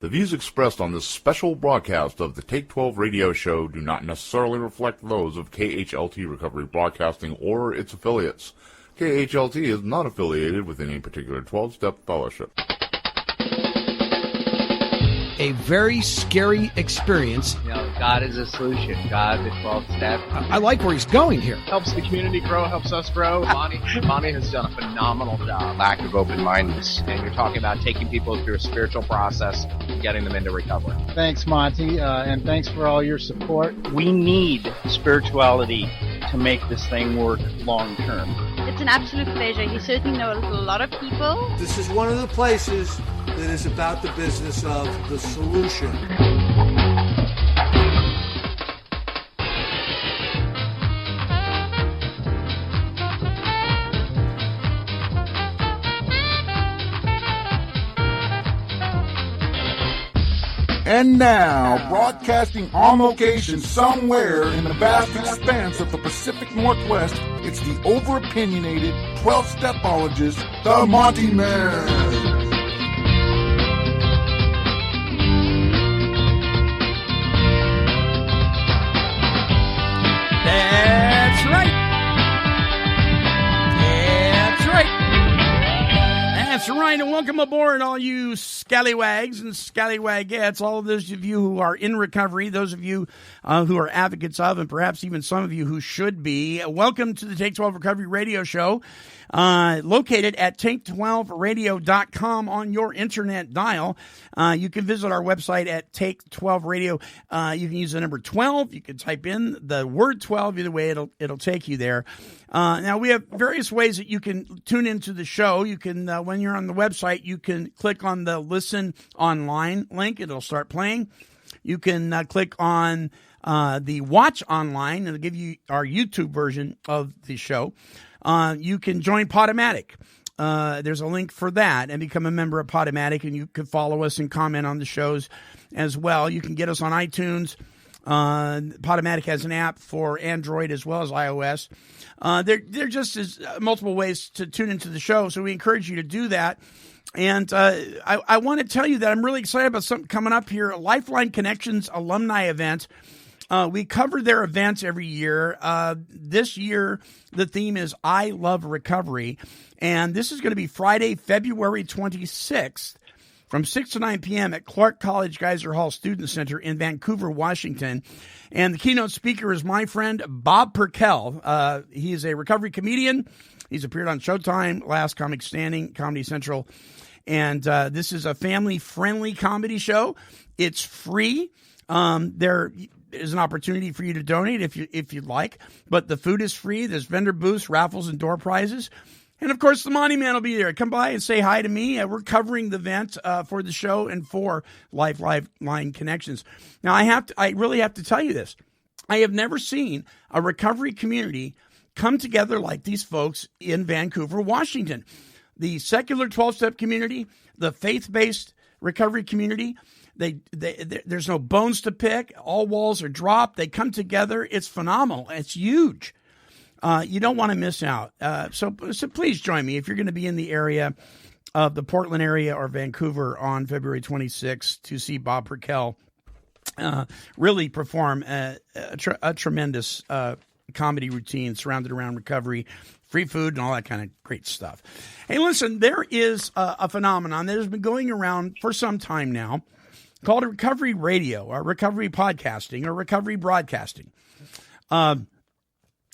The views expressed on this special broadcast of the Take 12 radio show do not necessarily reflect those of KHLT Recovery Broadcasting or its affiliates. KHLT is not affiliated with any particular 12-step fellowship. A very scary experience. You know, God is a solution. God, the 12-step. I like where he's going here. Helps the community grow, helps us grow. Monty has done a phenomenal job. Lack of open-mindedness. And you're talking about taking people through a spiritual process and getting them into recovery. Thanks, Monty, and thanks for all your support. We need spirituality to make this thing work long term. It's an absolute pleasure. He certainly knows a lot of people. This is one of the places that is about the business of the solution. And now, broadcasting on location somewhere in the vast expanse of the Pacific Northwest, it's the over-opinionated 12-stepologist, the Monty Man. That's right. That's right. That's right. And welcome aboard, all you scallywags and scallywagettes, all of those of you who are in recovery, those of you who are advocates of, and perhaps even some of you who should be. Welcome to the Take 12 Recovery Radio Show, located at take12radio.com on your internet dial. You can visit our website at Take 12 Radio. You can use the number 12. You can type in the word 12. Either way, it'll take you there. Now, we have various ways that you can tune into the show. You can, when you're on the website, you can click on the Listen Online link. It'll start playing. You can click on the Watch Online. It'll give you our YouTube version of the show. You can join Podomatic. There's a link for that and become a member of Podomatic, and you can follow us and comment on the shows as well. You can get us on iTunes. Podomatic has an app for Android as well as iOS. There just is multiple ways to tune into the show, so we encourage you to do that. And I want to tell you that I'm really excited about something coming up here, a Lifeline Connections alumni event. We cover their events every year. This year, the theme is I Love Recovery. And this is going to be Friday, February 26th from 6 to 9 p.m. at Clark College Geyser Hall Student Center in Vancouver, Washington. And the keynote speaker is my friend Bob Perkel. He is a recovery comedian. He's appeared on Showtime, Last Comic Standing, Comedy Central. And this is a family-friendly comedy show. It's free. There is an opportunity for you to donate if you'd like. But the food is free. There's vendor booths, raffles, and door prizes. And, of course, the Monty Man will be there. Come by and say hi to me. We're covering the event for the show and for Lifeline Connections. Now, I really have to tell you this. I have never seen a recovery community come together like these folks in Vancouver, Washington. The secular 12-step community, the faith-based recovery community, there's no bones to pick. All walls are dropped. They come together. It's phenomenal. It's huge. You don't want to miss out. So please join me if you're going to be in the area of the Portland area or Vancouver on February 26th to see Bob Perkel really perform a tremendous comedy routine surrounded around recovery, free food, and all that kind of great stuff. Hey, listen, there is a phenomenon that has been going around for some time now called recovery radio or recovery podcasting or recovery broadcasting.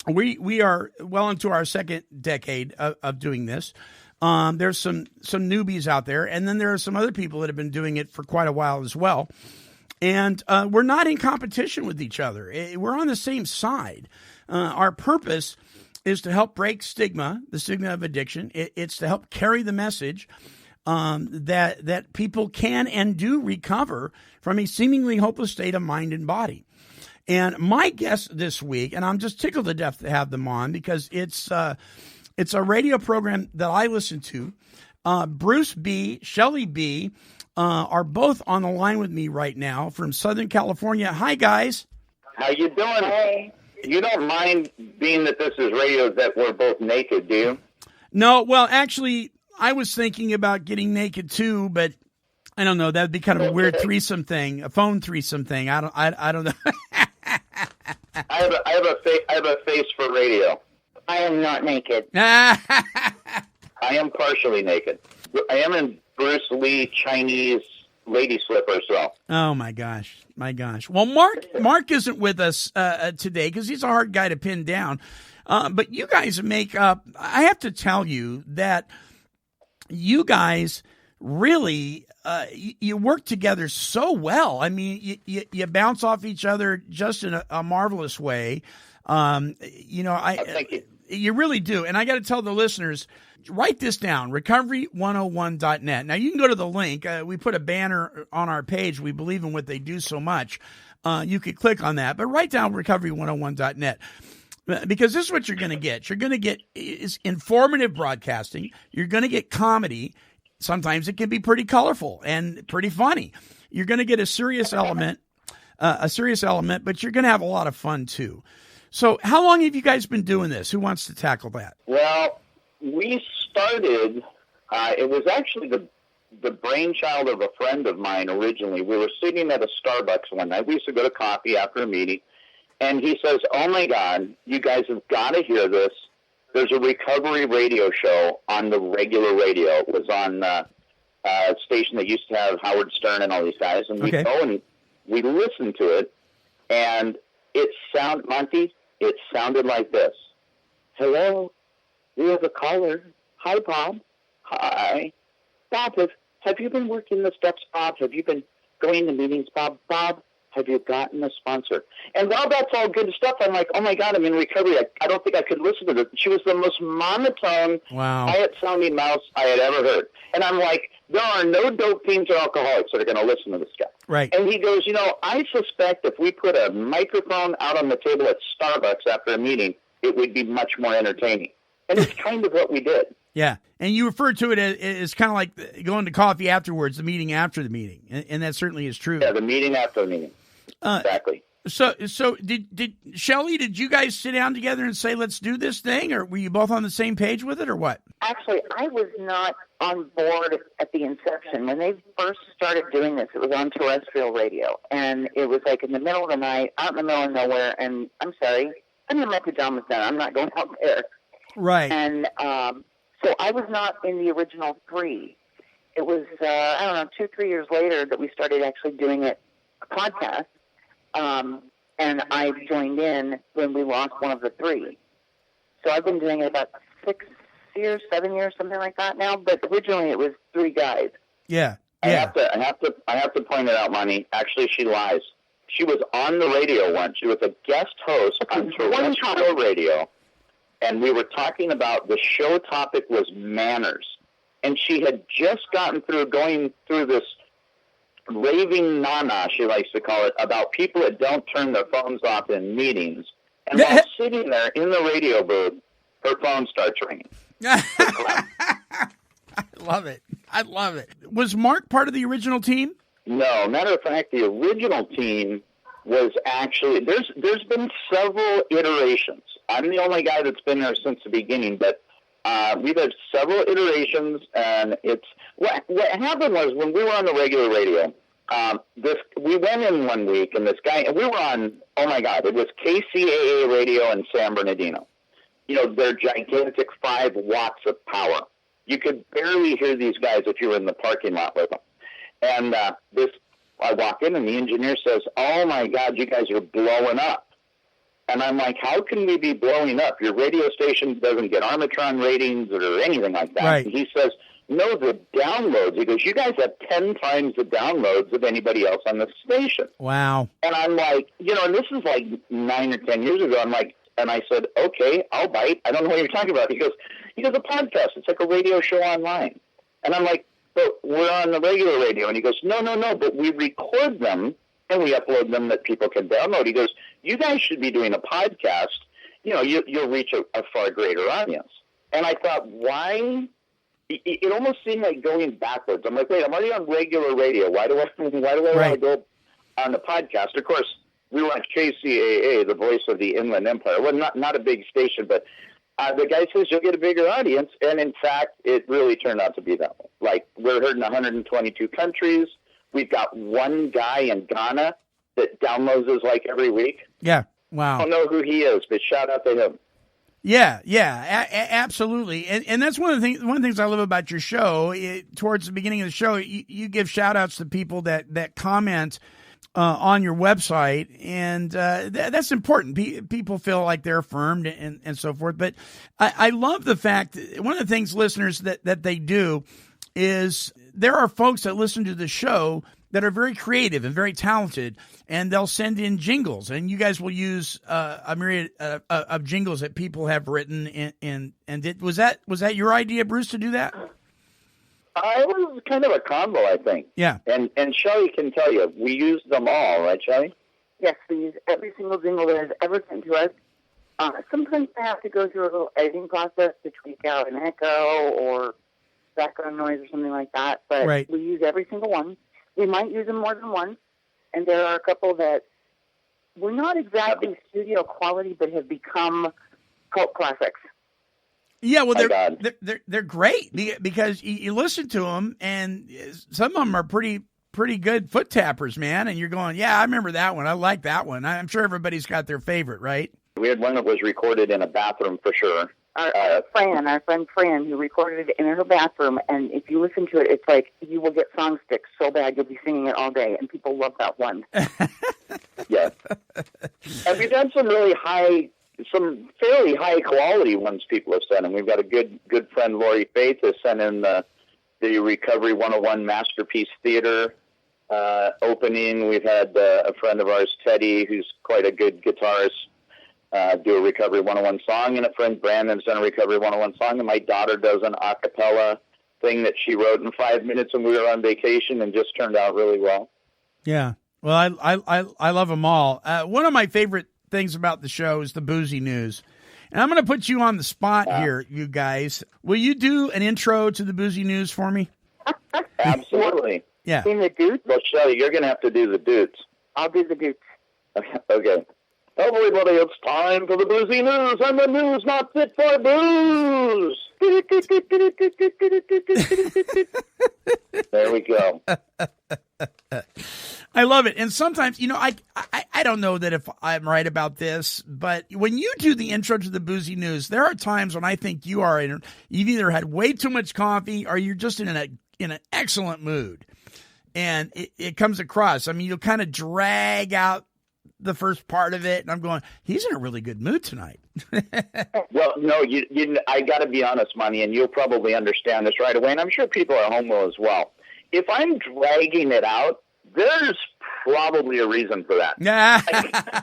We are well into our second decade of doing this. There's some newbies out there, and then there are some other people that have been doing it for quite a while as well. And we're not in competition with each other. We're on the same side. Our purpose is to help break the stigma of addiction. It's to help carry the message that people can and do recover from a seemingly hopeless state of mind and body. And my guest this week, and I'm just tickled to death to have them on because it's a radio program that I listen to. Bruce B., Shelly B., are both on the line with me right now from Southern California. Hi, guys. How you doing? Hey. You don't mind being that this is radio that we're both naked, do you? No, well, actually, I was thinking about getting naked too, but I don't know. That would be kind of a weird threesome thing, a phone threesome thing. I don't know. I have a face for radio. I am not naked. I am partially naked. I am in Bruce Lee Chinese lady slippers, though. Oh my gosh. Well, Mark isn't with us today because he's a hard guy to pin down. But you guys make up. I have to tell you that you guys really you work together so well. I mean, you bounce off each other just in a marvelous way. Thank you. You really do. And I got to tell the listeners, write this down, recovery101.net. Now, you can go to the link. We put a banner on our page. We believe in what they do so much. You could click on that. But write down recovery101.net. Because this is what you're going to get. You're going to get is informative broadcasting. You're going to get comedy. Sometimes it can be pretty colorful and pretty funny. You're going to get a serious element, but you're going to have a lot of fun too. So how long have you guys been doing this? Who wants to tackle that? Well, we started, it was actually the brainchild of a friend of mine originally. We were sitting at a Starbucks one night. We used to go to coffee after a meeting. And he says, oh, my God, you guys have got to hear this. There's a recovery radio show on the regular radio. It was on a station that used to have Howard Stern and all these guys. And we go and we listen to it. And it sounded like this. Hello, we have a caller. Hi, Bob. Hi. Bob, have you been working the steps, Bob? Have you been going to meetings, Bob? Bob, have you gotten a sponsor? And while that's all good stuff, I'm like, oh, my God, I'm in recovery. I don't think I could listen to this. She was the most monotone, quiet-sounding mouse I had ever heard. And I'm like, there are no dope fiends or alcoholics that are going to listen to this guy. Right. And he goes, I suspect if we put a microphone out on the table at Starbucks after a meeting, it would be much more entertaining. And it's kind of what we did. Yeah. And you refer to it as kind of like going to coffee afterwards, the meeting after the meeting. And that certainly is true. Yeah, the meeting after the meeting. Exactly. So did Shelly, did you guys sit down together and say, let's do this thing? Or were you both on the same page with it or what? Actually, I was not on board at the inception. When they first started doing this, it was on terrestrial radio. And it was like in the middle of the night, out in the middle of nowhere. And I'm sorry, I'm in my pajamas now. I'm not going out there. Right. And so I was not in the original 3. It was, 2-3 years later that we started actually doing it, a podcast. And I joined in when we lost one of the 3. So I've been doing it about 7 years, something like that now. But originally it was 3 guys. Yeah. I have to point it out, Monty. Actually, she lies. She was on the radio once. She was a guest host on terrestrial radio, and we were talking about the show topic was manners, and she had just gotten through going through this raving nana, she likes to call it, about people that don't turn their phones off in meetings. And while sitting there in the radio booth, her phone starts ringing. I love it. Was Mark part of the original team? No. Matter of fact, the original team was actually, there's been several iterations. I'm the only guy that's been there since the beginning, but we've had several iterations, and it's what happened was when we were on the regular radio, we went in one week, and this guy, and we were on, oh my God, it was KCAA radio in San Bernardino. They're gigantic 5 watts of power. You could barely hear these guys if you were in the parking lot with them. And I walk in, and the engineer says, oh my God, you guys are blowing up. And I'm like, how can we be blowing up? Your radio station doesn't get Armatron ratings or anything like that. Right. And he says, no, the downloads. He goes, you guys have 10 times the downloads of anybody else on the station. Wow. And I'm like, and this is like 9 or 10 years ago. I'm like, and I said, okay, I'll bite. I don't know what you're talking about. He goes, a podcast. It's like a radio show online. And I'm like, but we're on the regular radio. And he goes, no, but we record them and we upload them that people can download. He goes, you guys should be doing a podcast. You'll reach a far greater audience. And I thought, why? It almost seemed like going backwards. I'm like, wait, I'm already on regular radio. Why do I want to go on the podcast? Of course, we were on KCAA, the voice of the Inland Empire. Well, not a big station, but the guy says you'll get a bigger audience, and in fact, it really turned out to be that way. Like, we're heard in 122 countries. We've got one guy in Ghana that downloads us like every week. Yeah, wow. I don't know who he is, but shout out to him. Yeah, absolutely. And that's one of the things I love about your show. Towards the beginning of the show, you give shout outs to people that comment on your website, and that's important. People feel like they're affirmed and so forth. But I love the fact that one of the things, listeners, that they do is there are folks that listen to the show that are very creative and very talented, and they'll send in jingles, and you guys will use a myriad of jingles that people have written. Was that your idea, Bruce, to do that? It was kind of a combo, I think. Yeah. And Shelly can tell you, we used them all, right, Shelly? Yes, we use every single jingle that has ever sent to us. Sometimes I have to go through a little editing process to tweak out an echo or background noise or something like that, but right. We use every single one. We might use them more than once, and there are a couple that were not exactly studio quality, but have become cult classics. Yeah, well, they're great because you listen to them, and some of them are pretty good foot tappers, man. And you're going, yeah, I remember that one. I like that one. I'm sure everybody's got their favorite, right? We had one that was recorded in a bathroom for sure. Our friend Fran, who recorded it in her bathroom, and if you listen to it, it's like you will get song sticks so bad you'll be singing it all day, and people love that one. Yeah. And we've done some fairly high quality ones people have sent in. We've got a good friend, Lori Faith, has sent in the Recovery 101 Masterpiece Theater opening. We've had a friend of ours, Teddy, who's quite a good guitarist, do a Recovery 101 song, and a friend, Brandon's done a Recovery 101 song, and my daughter does an a cappella thing that she wrote in 5 minutes when we were on vacation and just turned out really well. Yeah. Well, I love them all. One of my favorite things about the show is the boozy news. And I'm going to put you on the spot here, you guys. Will you do an intro to the boozy news for me? Absolutely. Yeah. In the doots? Well, Shelly, you're going to have to do the doots. I'll do the doots. Okay. Everybody, it's time for the boozy news, and the news not fit for booze. There we go. I love it. And sometimes, I don't know that if I'm right about this, but when you do the intro to the boozy news, there are times when I think you've either had way too much coffee or you're just in an excellent mood. And it comes across. I mean, you'll kind of drag out the first part of it, and I'm going, he's in a really good mood tonight. Well, no, I got to be honest, Monty, and you'll probably understand this right away, and I'm sure people at home will as well. If I'm dragging it out, there's probably a reason for that.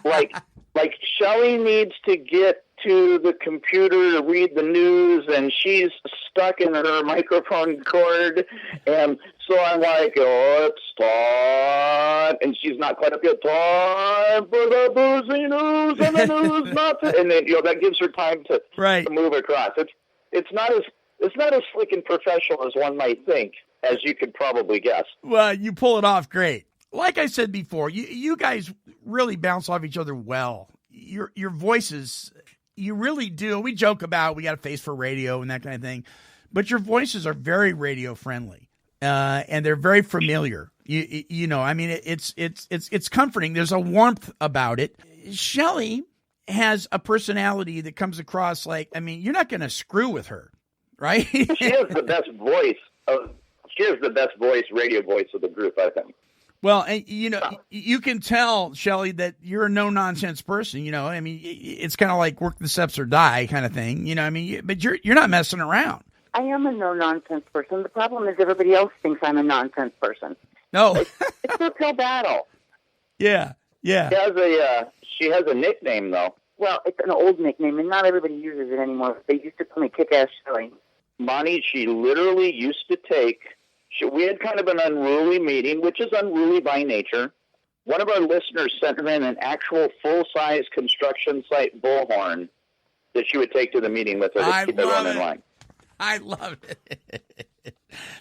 like Shelly needs to get to the computer to read the news, and she's stuck in her microphone cord, and so I'm like, oh, it's time, and she's not quite up yet. Time for the boozy news, and the news not to, and then that gives her time to move across. It's not as slick and professional as one might think, as you could probably guess. Well, you pull it off great. Like I said before, you guys really bounce off each other well. Your voices, you really do. We joke about we got a face for radio and that kind of thing, but your voices are very radio friendly, and they're very familiar. I mean, it's comforting. There's a warmth about it. Shelly has a personality that comes across like, I mean, you're not going to screw with her, right? She has the best voice. She has the best radio voice of the group, I think. Well, and, you can tell, Shelly, that you're a no-nonsense person, I mean, it's kind of like work the steps or die kind of thing, but you're not messing around. I am a no-nonsense person. The problem is everybody else thinks I'm a nonsense person. No. It's an uphill battle. Yeah. She has a nickname, though. Well, it's an old nickname, and not everybody uses it anymore. They used to call me Kick-Ass Shelly. Monty, she literally used to take... we had kind of an unruly meeting, which is unruly by nature. One of our listeners sent her in an actual full-size construction site bullhorn that she would take to the meeting with her to keep everyone in line. I love it.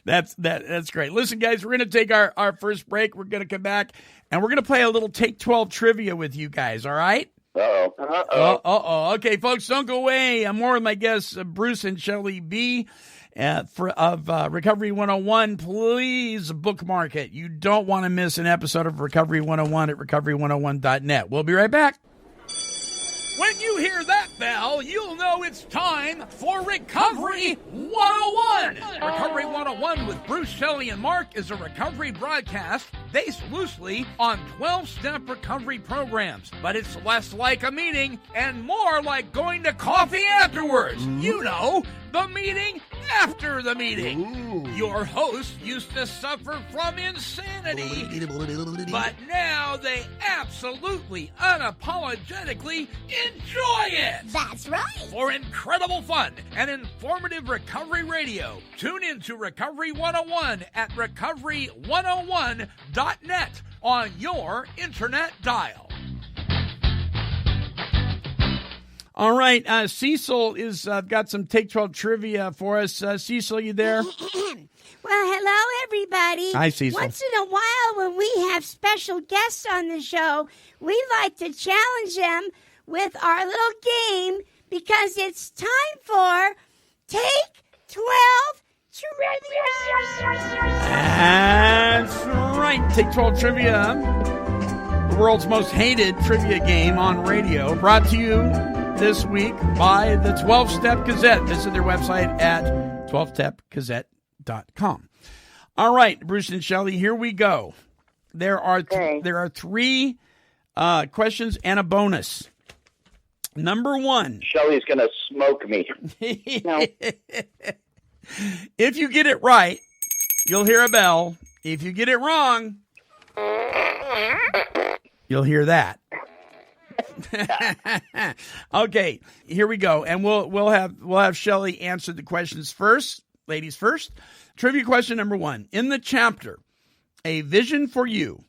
That's great. Listen, guys, we're going to take our first break. We're going to come back, and we're going to play a little Take 12 trivia with you guys, all right? Uh-oh. Okay, folks, don't go away. I'm more with my guests, Bruce and Shelly B. of Recovery 101. Please bookmark it. You don't want to miss an episode of Recovery 101 at recovery101.net. We'll be right back. When you hear that bell, you'll know it's time for Recovery 101. Recovery 101 with Bruce, Shelly, and Mark is a recovery broadcast based loosely on 12-step recovery programs. But it's less like a meeting and more like going to coffee afterwards. You know, the meeting after the meeting. Ooh. Your host used to suffer from insanity, but now they absolutely, unapologetically enjoy it. That's right. For incredible fun and informative recovery radio, tune in to Recovery 101 at recovery101.net on your internet dial. All right, Cecil is got some Take 12 trivia for us. Cecil, you there? Well, hello, everybody. Hi, Cecil. Once in a while, when we have special guests on the show, we like to challenge them with our little game because it's time for Take 12 Trivia. That's right, Take 12 Trivia, the world's most hated trivia game on radio, brought to you this week by the 12-Step Gazette. Visit their website at 12stepgazette.com. All right, Bruce and Shelly, here we go. There are three questions and a bonus. Number one. Shelly's going to smoke me. No. If you get it right, you'll hear a bell. If you get it wrong, you'll hear that. Okay, here we go, and we'll have Shelly answer the questions first. Ladies first. Trivia question number one. In the chapter, A Vision for You,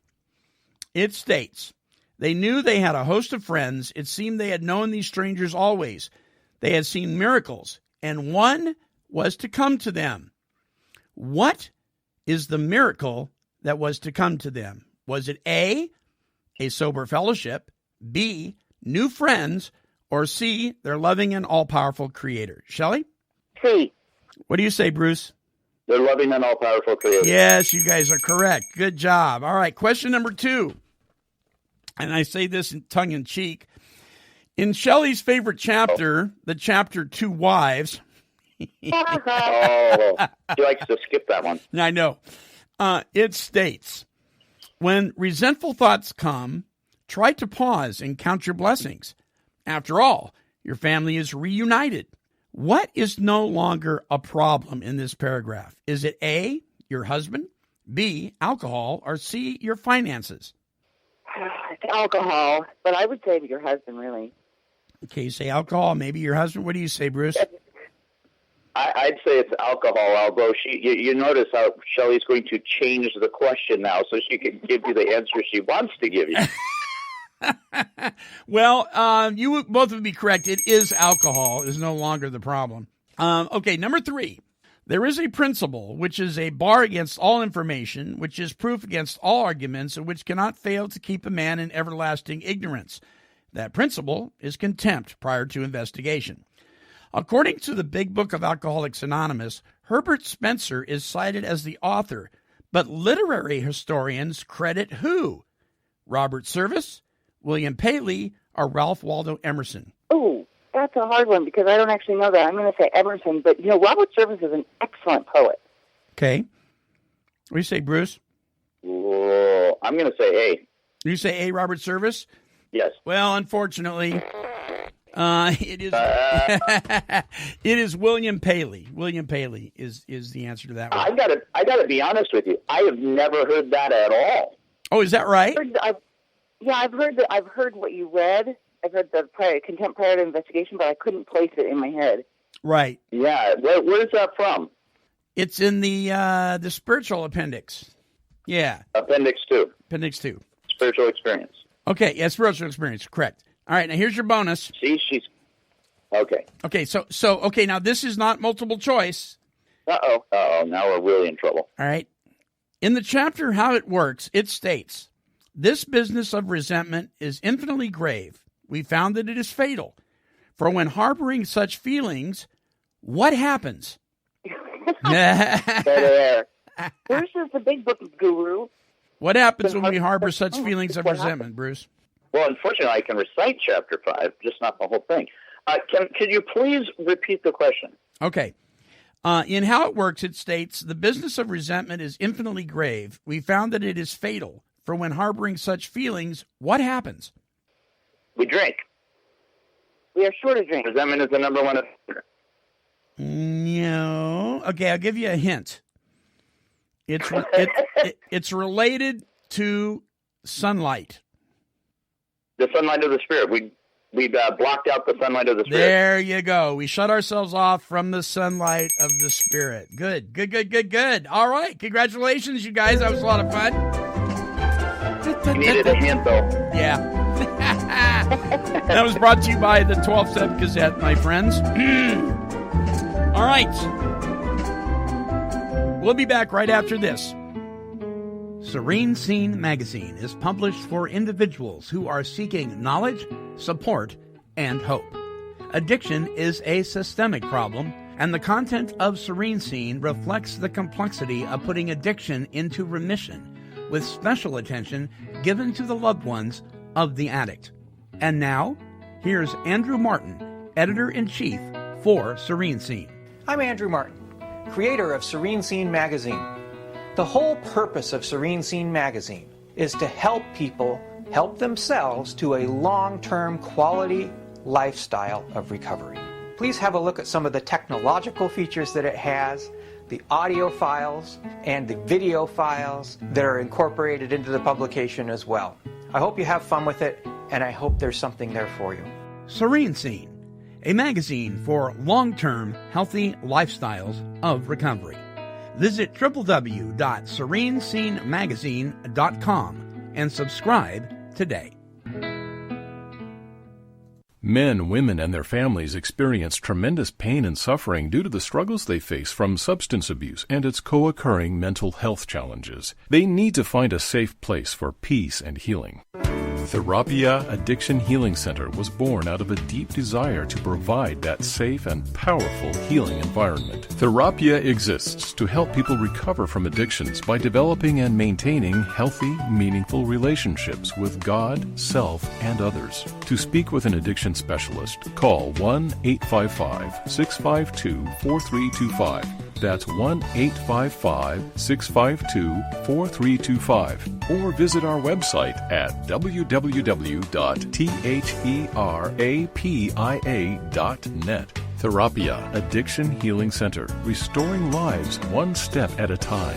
it states, they knew they had a host of friends. It seemed they had known these strangers always. They had seen miracles, and one was to come to them. What is the miracle that was to come to them? Was it A, sober fellowship, B, new friends, or C, their loving and all-powerful creator? Shelly? C. What do you say, Bruce? Their loving and all-powerful creator. Yes, you guys are correct. Good job. All right, question number two. And I say this in tongue-in-cheek. In Shelly's favorite chapter, the chapter Two Wives. Oh, she likes to skip that one. I know. It states, when resentful thoughts come, try to pause and count your blessings. After all, your family is reunited. What is no longer a problem in this paragraph? Is it A, your husband, B, alcohol, or C, your finances? It's alcohol, but I would say your husband, really. Okay, you say alcohol, maybe your husband. What do you say, Bruce? I'd say it's alcohol, although you notice how Shelly's going to change the question now so she can give you the answer she wants to give you. Well, you both would be correct. It is alcohol is no longer the problem. Okay, number three. There is a principle which is a bar against all information, which is proof against all arguments, and which cannot fail to keep a man in everlasting ignorance. That principle is contempt prior to investigation. According to the Big Book of Alcoholics Anonymous, Herbert Spencer is cited as the author, but literary historians credit who? Robert Service, William Paley, or Ralph Waldo Emerson? Oh, that's a hard one because I don't actually know that. I'm going to say Emerson, but, Robert Service is an excellent poet. Okay. What do you say, Bruce? Oh, I'm going to say A. You say A, Robert Service? Yes. Well, unfortunately, it is it is William Paley. William Paley is the answer to that one. I gotta be honest with you. I have never heard that at all. Oh, is that right? I've heard what you read. I've heard the contempt prior to investigation, but I couldn't place it in my head. Right. Yeah. Where's that from? It's in the spiritual appendix. Yeah. Appendix 2. Appendix 2. Spiritual experience. Okay. Yeah, spiritual experience. Correct. All right. Now here's your bonus. See, she's okay. Okay. So okay. Now this is not multiple choice. Uh oh. Now we're really in trouble. All right. In the chapter How It Works, it states, this business of resentment is infinitely grave. we found that it is fatal. For when harboring such feelings, what happens? There. Bruce is the big book guru. What happens when we harbor such feelings of resentment, Bruce? Well, unfortunately, I can recite Chapter 5, just not the whole thing. Could you please repeat the question? Okay. In How It Works, it states, the business of resentment is infinitely grave. We found that it is fatal. For when harboring such feelings, what happens? We drink. We are sure to drink. Resentment is the number one offender. No. Okay, I'll give you a hint. It's related to sunlight. The sunlight of the Spirit. We blocked out the sunlight of the Spirit. There you go. We shut ourselves off from the sunlight of the Spirit. Good. All right. Congratulations, you guys. That was a lot of fun. You needed a hint, though. Yeah. That was brought to you by the 12-Step Gazette, my friends. All right. We'll be back right after this. Serene Scene Magazine is published for individuals who are seeking knowledge, support, and hope. Addiction is a systemic problem, and the content of Serene Scene reflects the complexity of putting addiction into remission, with special attention given to the loved ones of the addict. And now, here's Andrew Martin, Editor-in-Chief for Serene Scene. I'm Andrew Martin, creator of Serene Scene Magazine. The whole purpose of Serene Scene Magazine is to help people help themselves to a long-term quality lifestyle of recovery. Please have a look at some of the technological features that it has, the audio files, and the video files that are incorporated into the publication as well. I hope you have fun with it, and I hope there's something there for you. Serene Scene, a magazine for long-term healthy lifestyles of recovery. Visit www.serenescenemagazine.com and subscribe today. Men, women, and their families experience tremendous pain and suffering due to the struggles they face from substance abuse and its co-occurring mental health challenges. They need to find a safe place for peace and healing. Therapia Addiction Healing Center was born out of a deep desire to provide that safe and powerful healing environment. Therapia exists to help people recover from addictions by developing and maintaining healthy, meaningful relationships with God, self, and others. To speak with an addiction specialist, call 1-855-652-4325. That's 1-855-652-4325. Or visit our website at www.therapia.net. Therapia Addiction Healing Center, restoring lives one step at a time.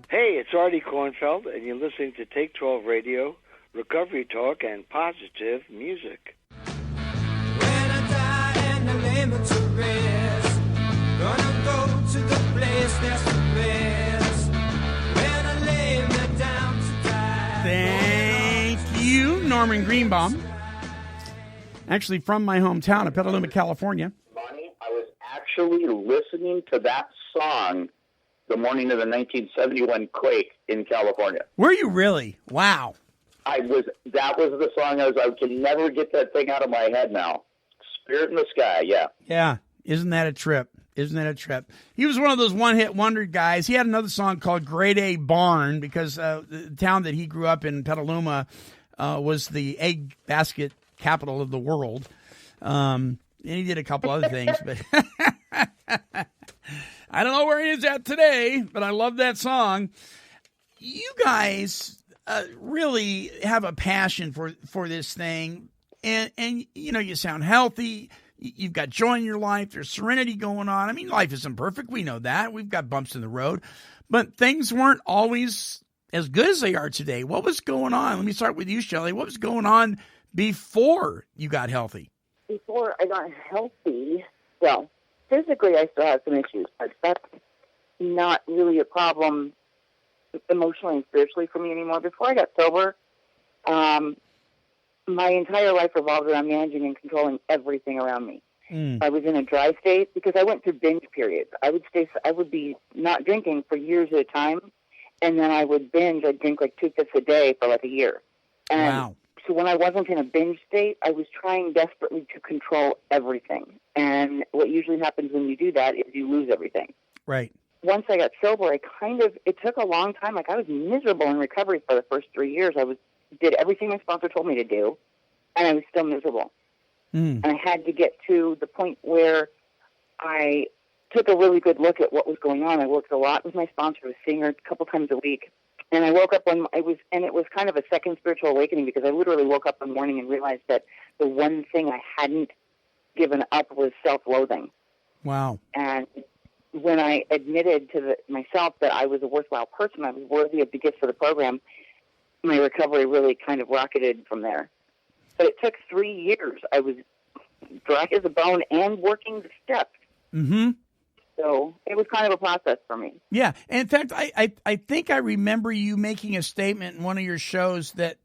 Hey, it's Artie Kornfeld, and you're listening to Take 12 Radio, Recovery Talk, and Positive Music. Gonna go to the place that's the best. When I lay me down to die. Thank you, Norman Greenbaum. Actually from my hometown of Petaluma, California. Bonnie, I was actually listening to that song the morning of the 1971 quake in California. Were you really? Wow. That was the song I can never get that thing out of my head now. Spirit in the Sky, yeah. Yeah, isn't that a trip? Isn't that a trip? He was one of those one-hit wonder guys. He had another song called Grade A Barn because the town that he grew up in, Petaluma, was the egg basket capital of the world. And he did a couple other things, but I don't know where he is at today, but I love that song. You guys really have a passion for this thing, and you know, you sound healthy. You've got joy in your life. There's serenity going on. I mean, life isn't perfect. We know that. We've got bumps in the road. But things weren't always as good as they are today. What was going on? Let me start with you, Shelly. What was going on before you got healthy? Before I got healthy, well, physically I still have some issues, but that's not really a problem emotionally and spiritually for me anymore. Before I got sober, my entire life revolved around managing and controlling everything around me. I was in a dry state because I went through binge periods. I would be not drinking for years at a time, and then I would binge. I'd drink like 2 5 a day for like a year. And wow. so when I wasn't in a binge state, I was trying desperately to control everything. And what usually happens when you do that is you lose everything. Right. Once I got sober, it took a long time. Like, I was miserable in recovery for the first 3 years. Did everything my sponsor told me to do, and I was still miserable. And I had to get to the point where I took a really good look at what was going on. I worked a lot with my sponsor. I was seeing her a couple times a week. And I woke up it was kind of a second spiritual awakening, because I literally woke up one morning and realized that the one thing I hadn't given up was self-loathing. Wow. And when I admitted to myself that I was a worthwhile person, I was worthy of the gifts of the program, my recovery really kind of rocketed from there. But it took 3 years. I was dry as a bone and working the steps. Mm-hmm. So it was kind of a process for me. Yeah. In fact, I think I remember you making a statement in one of your shows that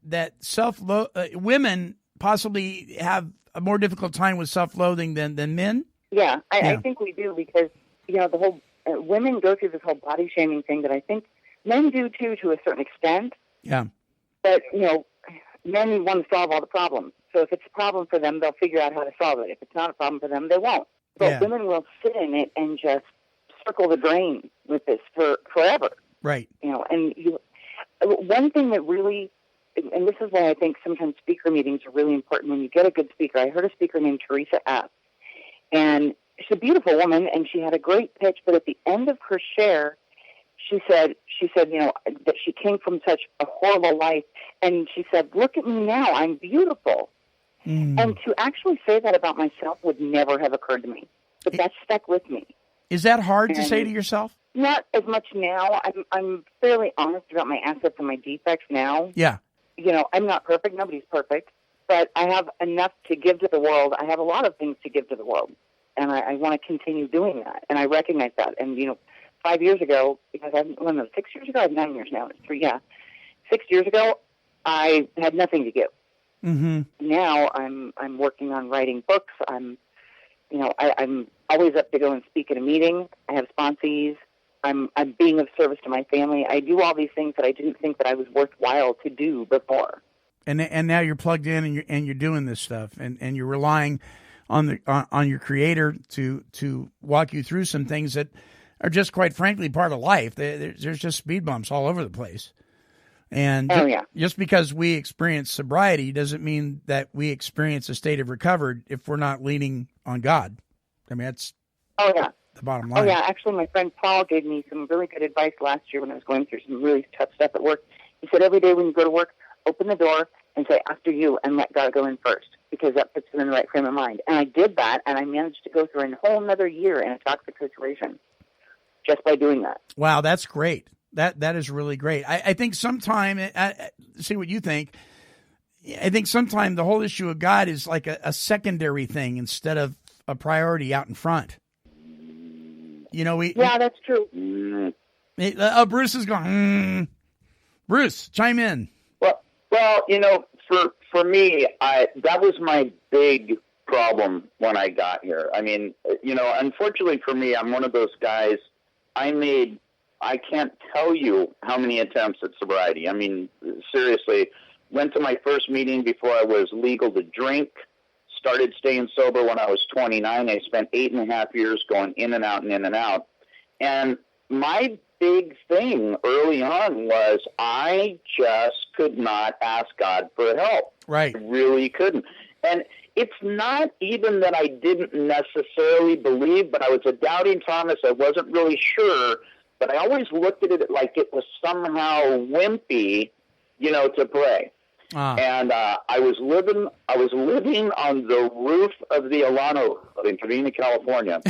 women possibly have a more difficult time with self-loathing than men. Yeah, I think we do, because, the whole women go through this whole body shaming thing that I think men do too, to a certain extent. Yeah. But, men want to solve all the problems. So if it's a problem for them, they'll figure out how to solve it. If it's not a problem for them, they won't. But women will sit in it and just circle the drain with this forever. Right. One thing that really, and this is why I think sometimes speaker meetings are really important when you get a good speaker. I heard a speaker named Teresa F. And she's a beautiful woman, and she had a great pitch, but at the end of her share, she said, that she came from such a horrible life, and she said, "Look at me now, I'm beautiful." And to actually say that about myself would never have occurred to me. But that stuck with me. Is that hard to say to yourself? Not as much now. I'm fairly honest about my assets and my defects now. Yeah. I'm not perfect. Nobody's perfect. But I have enough to give to the world. I have a lot of things to give to the world. And I want to continue doing that. And I recognize that. And, 5 years ago, because 6 years ago, I have 9 years now. It's 3, 6 years ago, I had nothing to give. Mm-hmm. Now I'm working on writing books. I'm always up to go and speak at a meeting. I have sponsees. I'm being of service to my family. I do all these things that I didn't think that I was worthwhile to do before. And now you're plugged in and you're doing this stuff and you're relying on your Creator to walk you through some things that are just, quite frankly, part of life. There's just speed bumps all over the place. And just because we experience sobriety doesn't mean that we experience a state of recovery if we're not leaning on God. I mean, that's the bottom line. Oh, yeah. Actually, my friend Paul gave me some really good advice last year when I was going through some really tough stuff at work. He said, every day when you go to work, open the door and say, "After you," and let God go in first, because that puts him in the right frame of mind. And I did that, and I managed to go through a whole another year in a toxic situation just by doing that. Wow, that's great. That is really great. I think sometime, see what you think, I think sometime the whole issue of God is like a secondary thing instead of a priority out in front. Yeah, that's true. Bruce is going, Bruce, chime in. Well, for me, that was my big problem when I got here. I mean, unfortunately for me, I'm one of those guys, I can't tell you how many attempts at sobriety. I mean, seriously, went to my first meeting before I was legal to drink, started staying sober when I was 29. I spent 8.5 years going in and out and in and out. And my big thing early on was I just could not ask God for help. Right. I really couldn't. And it's not even that I didn't necessarily believe, but I was a doubting Thomas. I wasn't really sure. But I always looked at it like it was somehow wimpy, to pray. And I was living on the roof of the Al-anon in Covina, California,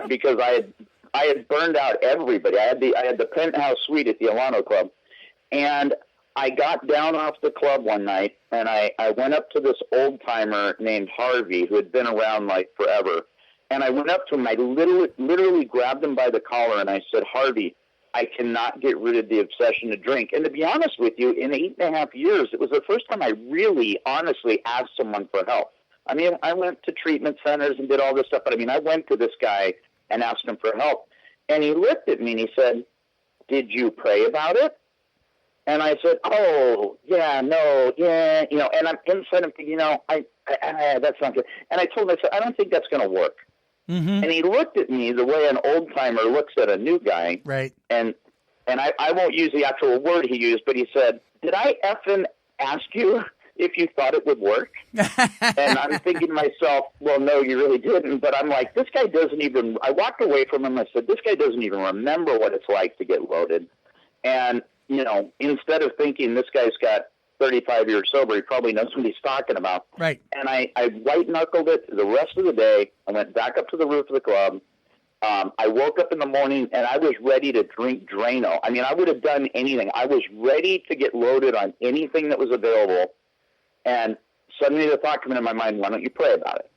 because I had burned out everybody. I had the penthouse suite at the Al-anon Club, and I got down off the club one night, and I went up to this old timer named Harvey, who had been around like forever. And I went up to him, I literally grabbed him by the collar, and I said, "Harvey, I cannot get rid of the obsession to drink." And to be honest with you, in 8.5 years, it was the first time I really, honestly asked someone for help. I mean, I went to treatment centers and did all this stuff, but I went to this guy and asked him for help. And he looked at me and he said, "Did you pray about it?" And I said, oh, yeah, no, yeah, and I'm inside, I'm thinking, that's not good. And I told him, I said, I don't think that's going to work. Mm-hmm. And he looked at me the way an old-timer looks at a new guy. Right. And I won't use the actual word he used, but he said, did I effing ask you if you thought it would work? And I'm thinking to myself, well, no, you really didn't. But I'm like, this guy doesn't even, I walked away from him. I said, this guy doesn't even remember what it's like to get loaded. And, instead of thinking this guy's got 35 years sober, he probably knows what he's talking about. Right. And I white-knuckled it the rest of the day. I went back up to the roof of the club. I woke up in the morning, and I was ready to drink Drano. I mean, I would have done anything. I was ready to get loaded on anything that was available. And suddenly the thought came into my mind, why don't you pray about it?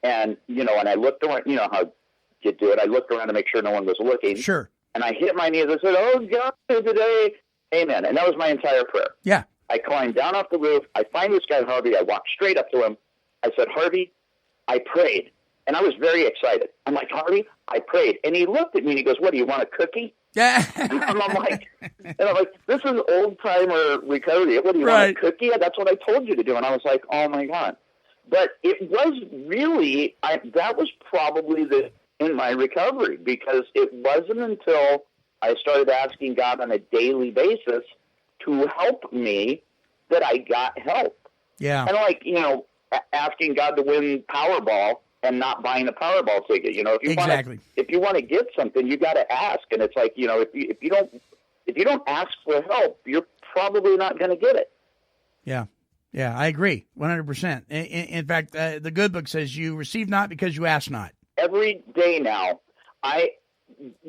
And, and I looked around, how you do it. I looked around to make sure no one was looking. Sure. And I hit my knees. I said, oh, God, today, amen. And that was my entire prayer. Yeah. I climbed down off the roof. I find this guy, Harvey. I walked straight up to him. I said, Harvey, I prayed. And I was very excited. I'm like, Harvey, I prayed. And he looked at me and he goes, what, do you want a cookie? Yeah. And I'm like, this is old-timer recovery. What, do you want a cookie? That's what I told you to do. And I was like, oh, my God. But it was really, that was probably in my recovery, because it wasn't until I started asking God on a daily basis to help me that I got help. Yeah. And asking God to win Powerball and not buying a Powerball ticket. If you want to get something, you got to ask. And it's like, if you don't ask for help, you're probably not going to get it. Yeah. Yeah, I agree 100%. In fact, the good book says you receive not because you ask not. Every day now,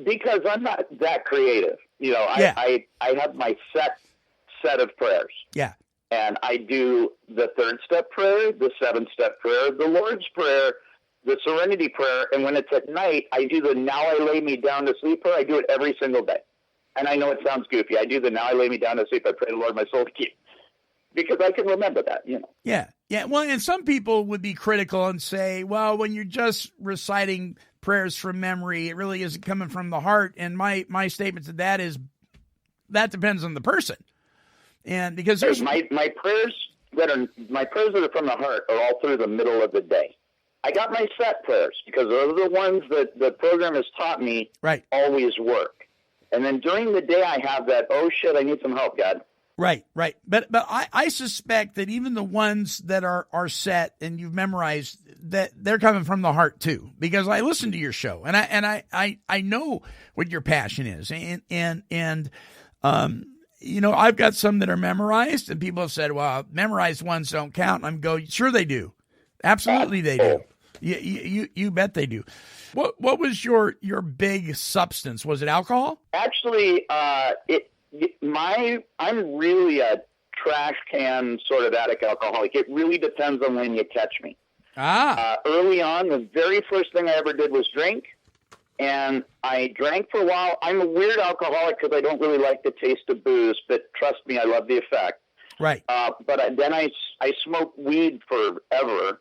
because I'm not that creative, I have my set of prayers. Yeah. And I do the 3rd step prayer, the 7th step prayer, the Lord's Prayer, the Serenity Prayer, and when it's at night, I do the Now I Lay Me Down to Sleep prayer. I do it every single day. And I know it sounds goofy. I do the Now I Lay Me Down to Sleep. I pray the Lord my soul to keep. Because I can remember that, Yeah. Yeah. Well, and some people would be critical and say, well, when you're just reciting prayers from memory, it really isn't coming from the heart. And my statement to that is that depends on the person. And because there's my prayers that are from the heart are all through the middle of the day. I got my set prayers because those are the ones that the program has taught me always work. And then during the day I have that, oh shit, I need some help, God. Right. But I suspect that even the ones that are set and you've memorized, that they're coming from the heart too, because I listen to your show and I know what your passion is. And I've got some that are memorized, and people have said, well, memorized ones don't count. And I'm going, sure they do. Absolutely they do. You bet they do. What was your big substance? Was it alcohol? Actually, I'm really a trash can sort of addict alcoholic. It really depends on when you catch me. Early on, the very first thing I ever did was drink, and I drank for a while. I'm a weird alcoholic because I don't really like the taste of booze, but trust me, I love the effect. Right. Then I smoked weed forever.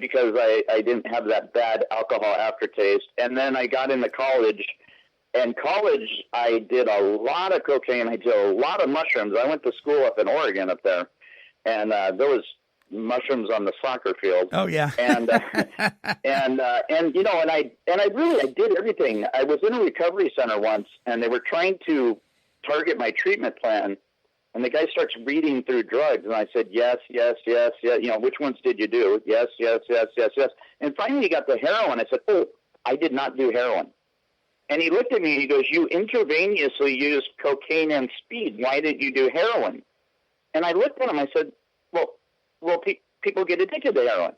Because I didn't have that bad alcohol aftertaste, and then I got into college. In college, I did a lot of cocaine. I did a lot of mushrooms. I went to school up in Oregon up there, and there was mushrooms on the soccer field. Oh yeah. And I did everything. I was in a recovery center once, and they were trying to target my treatment plan. And the guy starts reading through drugs, and I said, yes. Which ones did you do? Yes. And finally he got the heroin. I said, oh, I did not do heroin. And he looked at me and he goes, you intravenously used cocaine and speed. Why didn't you do heroin? And I looked at him. I said, well, people get addicted to heroin.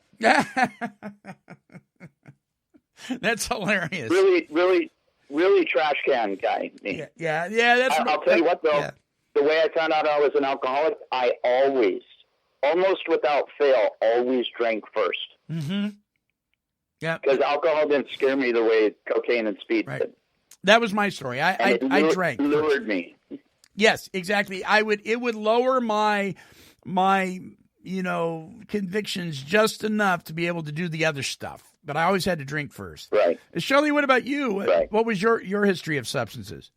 That's hilarious. Really trash can guy. Me. Yeah. I'll tell you what, though. Yeah. The way I found out I was an alcoholic, I always, almost without fail, always drank first. Mm-hmm. Yeah. Because alcohol didn't scare me the way cocaine and speed did. That was my story. I drank. Lured me. Yes, exactly. It would lower my convictions just enough to be able to do the other stuff. But I always had to drink first. Right. Shelly, what about you? Right. What was your history of substances?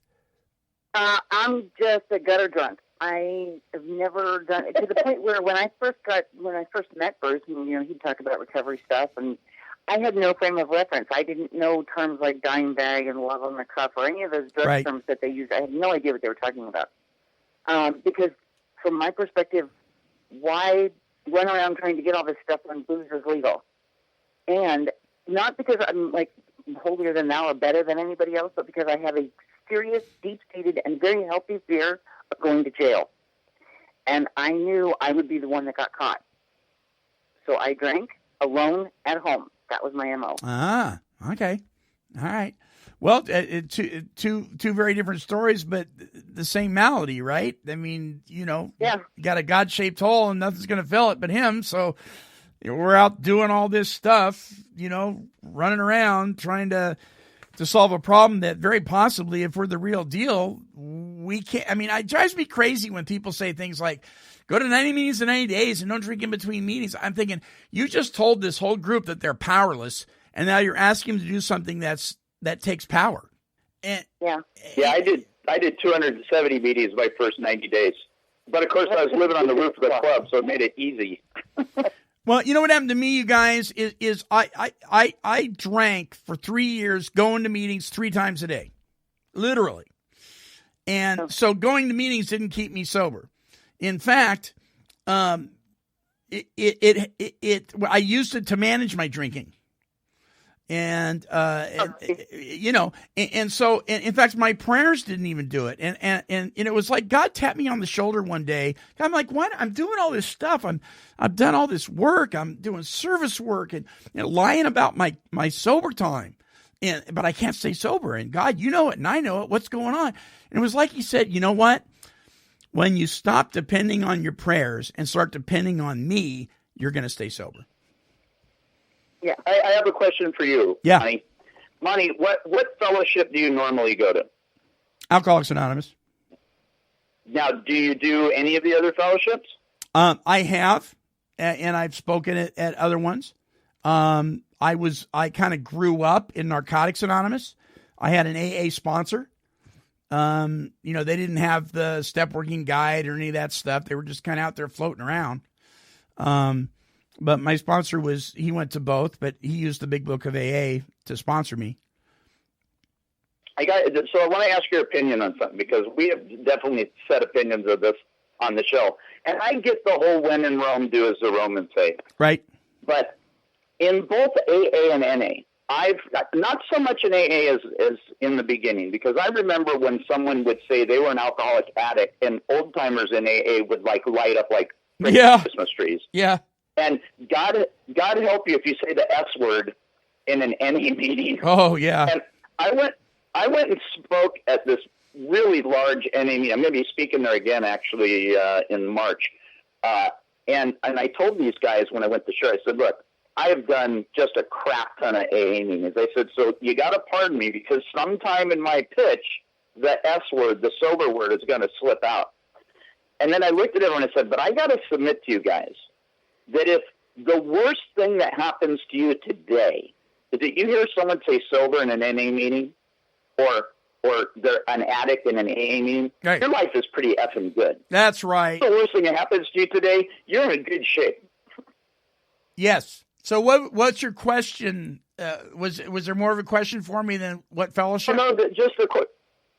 I'm just a gutter drunk. I have never done it to the point where when I first met Bruce, and he'd talk about recovery stuff, and I had no frame of reference. I didn't know terms like dime bag and love on the cuff or any of those drug terms that they use. I had no idea what they were talking about. Because from my perspective, why run around trying to get all this stuff when booze is legal? And not because I'm like holier than thou or better than anybody else, but because I have a serious, deep-seated, and very healthy fear of going to jail. And I knew I would be the one that got caught. So I drank alone at home. That was my MO. Ah, okay. All right. Well, two very different stories, but the same malady, right? I mean, you got a God-shaped hole and nothing's going to fill it but him. So we're out doing all this stuff, running around trying to solve a problem that very possibly, if we're the real deal, we can't. I mean, it drives me crazy when people say things like, go to 90 meetings in 90 days and don't drink in between meetings. I'm thinking, you just told this whole group that they're powerless, and now you're asking them to do something that takes power. And, I did 270 meetings my first 90 days. But, of course, I was living on the roof of the club, so it made it easy. Well, you know what happened to me, you guys, is I drank for 3 years going to meetings 3 times a day, literally. And so going to meetings didn't keep me sober. In fact, I used it to manage my drinking. And, and so in fact, my prayers didn't even do it. And it was like God tapped me on the shoulder one day. I'm like, what? I'm doing all this stuff. I've done all this work. I'm doing service work and lying about my sober time. But I can't stay sober. And God, you know it. And I know it. What's going on? And it was like he said, you know what? When you stop depending on your prayers and start depending on me, you're going to stay sober. Yeah, I have a question for you, yeah. Monty. Monty, what fellowship do you normally go to? Alcoholics Anonymous. Now, do you do any of the other fellowships? I have, and I've spoken at other ones. I kind of grew up in Narcotics Anonymous. I had an AA sponsor. They didn't have the step working guide or any of that stuff. They were just kind of out there floating around. But my sponsor he went to both, but he used the big book of AA to sponsor me. So I want to ask your opinion on something, because we have definitely set opinions of this on the show. And I get the whole when in Rome, do as the Romans say. Right. But in both AA and NA, I've not so much in AA as in the beginning, because I remember when someone would say they were an alcoholic addict, and old timers in AA would light up like Christmas trees. Yeah. And God help you if you say the S word in an NA meeting. Oh yeah. And I went and spoke at this really large NA meeting. I'm going to be speaking there again actually in March. And I told these guys when I went to share, I said, look, I have done just a crap ton of AA meetings. I said, so you got to pardon me, because sometime in my pitch, the S word, the sober word, is going to slip out. And then I looked at everyone and said, but I got to submit to you guys that if the worst thing that happens to you today is that you hear someone say sober in an NA meeting, or they're an addict in an AA meeting, right, your life is pretty effing good. That's right. If the worst thing that happens to you today, you're in good shape. Yes. So what's your question? Was there more of a question for me than what fellowship? No, just the quick.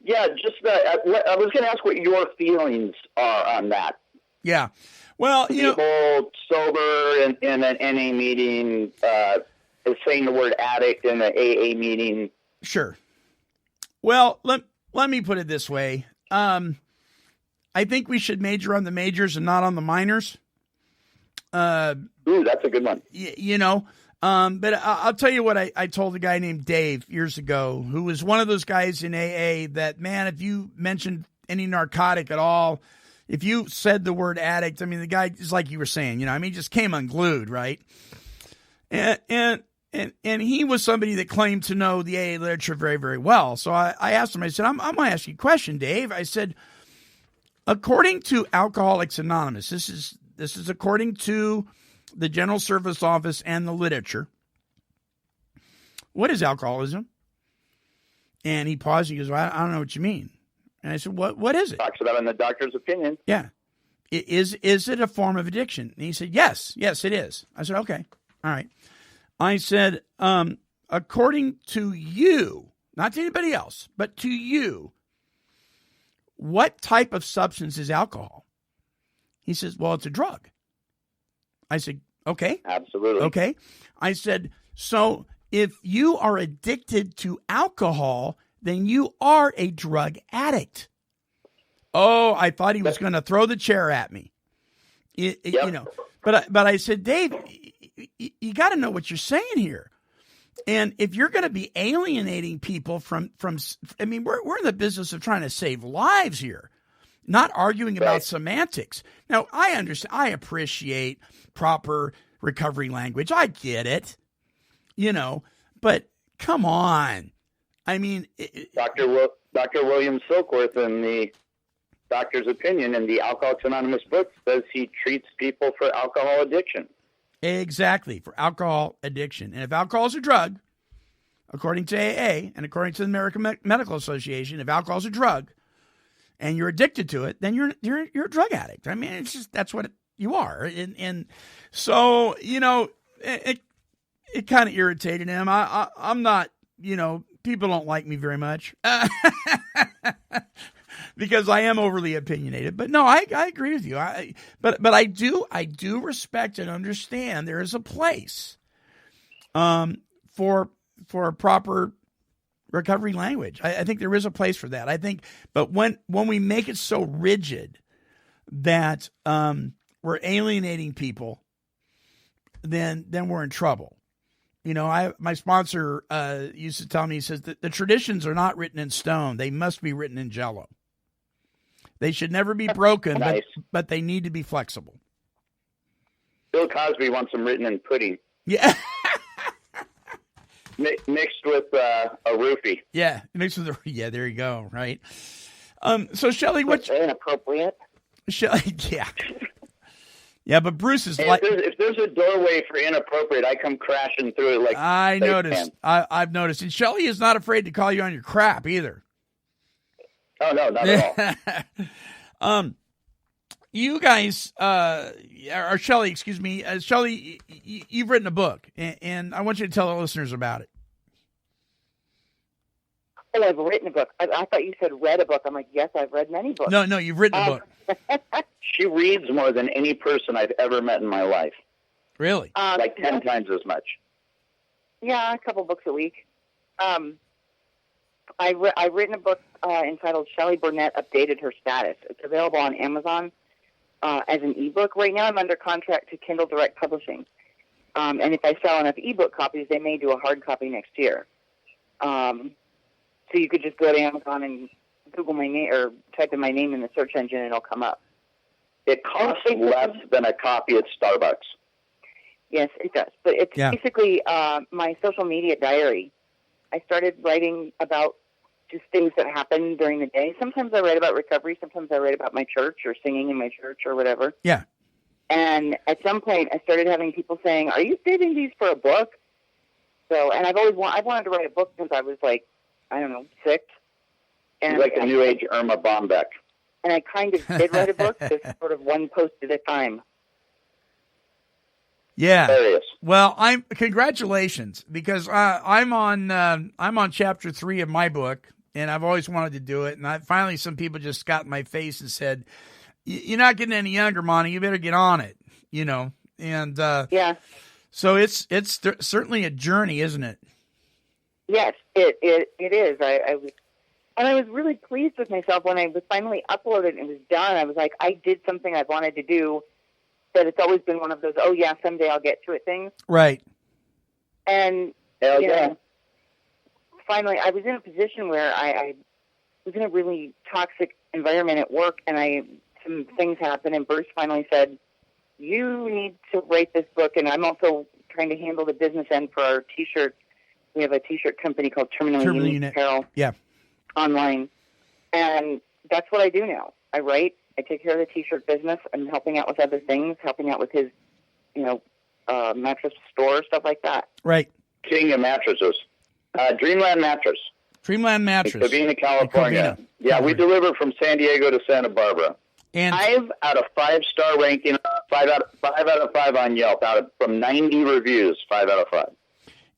Yeah, I was going to ask what your feelings are on that. Yeah. Well, people sober in an NA meeting is saying the word addict in an AA meeting. Sure. Well, let me put it this way. I think we should major on the majors and not on the minors. Ooh, that's a good one. But I'll tell you what I told a guy named Dave years ago, who was one of those guys in AA that, man, if you mentioned any narcotic at all, if you said the word addict, I mean, the guy is like you were saying, he just came unglued, right? And he was somebody that claimed to know the AA literature very, very well. So I asked him, I said, I'm going to ask you a question, Dave. I said, according to Alcoholics Anonymous, this is according to the General Service Office and the literature, what is alcoholism? And he paused. He goes, well, I don't know what you mean. And I said, what is it? Talks about it in the doctor's opinion. Yeah. Is it a form of addiction? And he said, yes, it is. I said, okay, all right. I said, according to you, not to anybody else, but to you, what type of substance is alcohol? He says, well, it's a drug. I said, okay. Absolutely. Okay. I said, so if you are addicted to alcohol, then you are a drug addict. Oh, I thought he was going to throw the chair at me. You know, but I said, Dave, you got to know what you're saying here. And if you're going to be alienating people from, I mean, we're in the business of trying to save lives here, not arguing about semantics. Now, I understand, I appreciate proper recovery language. I get it, you know, but come on. I mean, Dr. William Silkworth in the Doctor's Opinion in the Alcoholics Anonymous book says he treats people for alcohol addiction. Exactly, for alcohol addiction. And if alcohol is a drug, according to AA and according to the American Medical Association, if alcohol is a drug and you're addicted to it, then you're a drug addict. I mean, it's just that's what you are. And so, you know, it kind of irritated him. I'm not, you know, people don't like me very much because I am overly opinionated. But no, I agree with you. But I do respect and understand there is a place for proper recovery language. I think there is a place for that. I think, but when we make it so rigid that we're alienating people, then we're in trouble. You know, my sponsor used to tell me, he says that the traditions are not written in stone. They must be written in Jell-O. They should never be broken, Nice. but they need to be flexible. Bill Cosby wants them written in pudding. Yeah. Mixed with a roofie. Yeah, mixed with yeah, there you go, right? So, Shelly, what's inappropriate? Shelly, yeah. Yeah, but Bruce is Hey, like... if there's a doorway for inappropriate, I come crashing through it like I Space noticed. Man. I've noticed. And Shelly is not afraid to call you on your crap either. Oh, no, not at all. You guys, or Shelly, excuse me. Shelly, you've written a book, and I want you to tell the listeners about it. Oh, I've written a book. I thought you said read a book. I'm like, yes, I've read many books. No, you've written a book. She reads more than any person I've ever met in my life. Really? Like 10 times as much. Yeah, a couple books a week. I've written a book entitled Shelly Burnett Updated Her Status. It's available on Amazon as an ebook. Right now I'm under contract to Kindle Direct Publishing. And if I sell enough ebook copies, they may do a hard copy next year. So you could just go to Amazon and Google my name or type in my name in the search engine and it'll come up. It costs less than a copy at Starbucks. Yes, it does. But it's basically my social media diary. I started writing about just things that happen during the day. Sometimes I write about recovery. Sometimes I write about my church or singing in my church or whatever. Yeah. And at some point, I started having people saying, "Are you saving these for a book?" So, and I've wanted to write a book since I was like, I don't know, 6. And like the New Age Irma Bombeck. And I kind of did write a book, just sort of one post at a time. Yeah. Hilarious. Well, congratulations, because I'm on chapter 3 of my book, and I've always wanted to do it. And finally, some people just got in my face and said, "You're not getting any younger, Monty. You better get on it." You know, and yeah. So it's certainly a journey, isn't it? Yes, it is. I was really pleased with myself when I was finally uploaded and it was done. I was like, I did something I wanted to do. But it's always been one of those, oh yeah, someday I'll get to it things. Right. And Hell you yeah. know, finally, I was in a position where I was in a really toxic environment at work, and some things happened, and Bruce finally said, "You need to write this book." And I'm also trying to handle the business end for our T-shirt. We have a T-shirt company called Terminal Unit Apparel. Yeah. Online, and that's what I do now. I write. I take care of the T-shirt business. I'm helping out with other things, helping out with his, mattress store, stuff like that. Right. King of mattresses. Dreamland Mattress. Dreamland Mattress. Covina, California. Covina. Yeah, we deliver from San Diego to Santa Barbara. And 5 out of 5-star ranking, 5 out of 5 on Yelp, from 90 reviews, 5 out of 5.